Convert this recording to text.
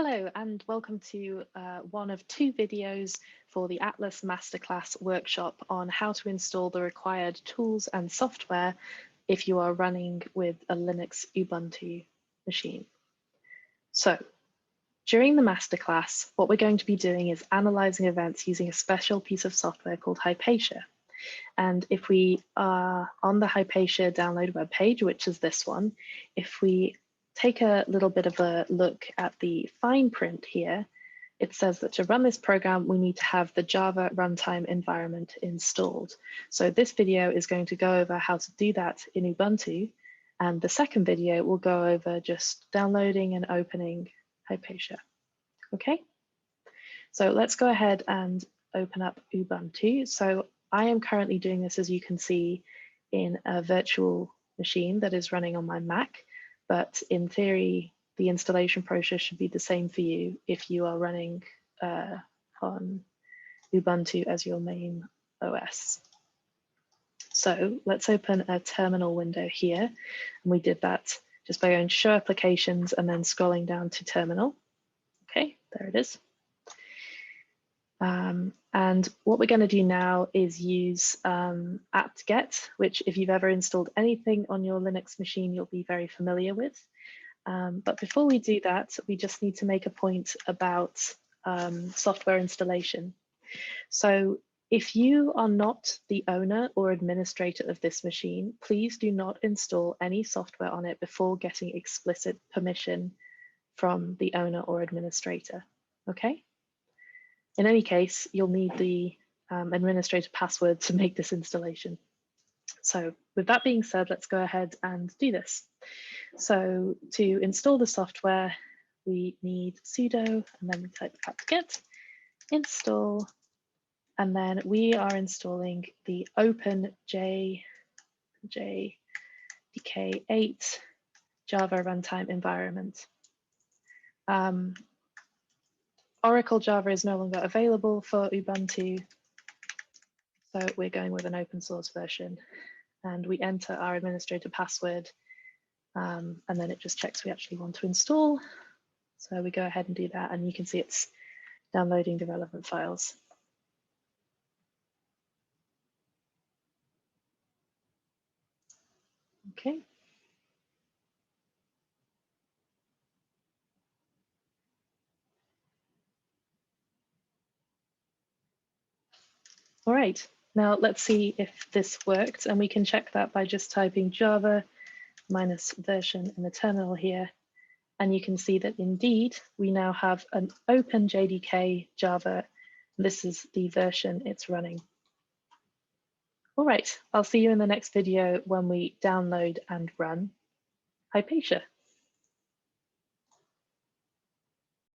Hello and welcome to one of two videos for the ATLAS Masterclass workshop on how to install the required tools and software if you are running with a Linux Ubuntu machine. So during the masterclass, what we're going to be doing is analyzing events using a special piece of software called HYPATIA. And if we are on the HYPATIA download webpage, which is this one, if we take a little bit of a look at the fine print here, it says that to run this program, we need to have the Java Runtime Environment installed. So this video is going to go over how to do that in Ubuntu. And the second video will go over just downloading and opening HYPATIA. Okay, so let's go ahead and open up Ubuntu. So I am currently doing this, as you can see, in a virtual machine that is running on my Mac. But in theory, the installation process should be the same for you if you are running on Ubuntu as your main OS. So let's open a terminal window here. And we did that just by going to Show Applications and then scrolling down to Terminal. Okay, there it is. And what we're going to do now is use apt-get, which if you've ever installed anything on your Linux machine, you'll be very familiar with. But before we do that, we just need to make a point about software installation. So if you are not the owner or administrator of this machine, please do not install any software on it before getting explicit permission from the owner or administrator, okay? In any case, you'll need the administrator password to make this installation. So with that being said, let's go ahead and do this. So to install the software, we need sudo, and then we type apt-get install, and then we are installing the OpenJDK8 Java Runtime Environment. Oracle Java is no longer available for Ubuntu, so we're going with an open source version. And we enter our administrator password, and then it just checks we actually want to install. So we go ahead and do that, and you can see it's downloading the relevant files. Okay. All right, now let's see if this worked, and we can check that by just typing Java -version in the terminal here. And you can see that indeed, we now have an OpenJDK Java. This is the version it's running. All right, I'll see you in the next video when we download and run HYPATIA.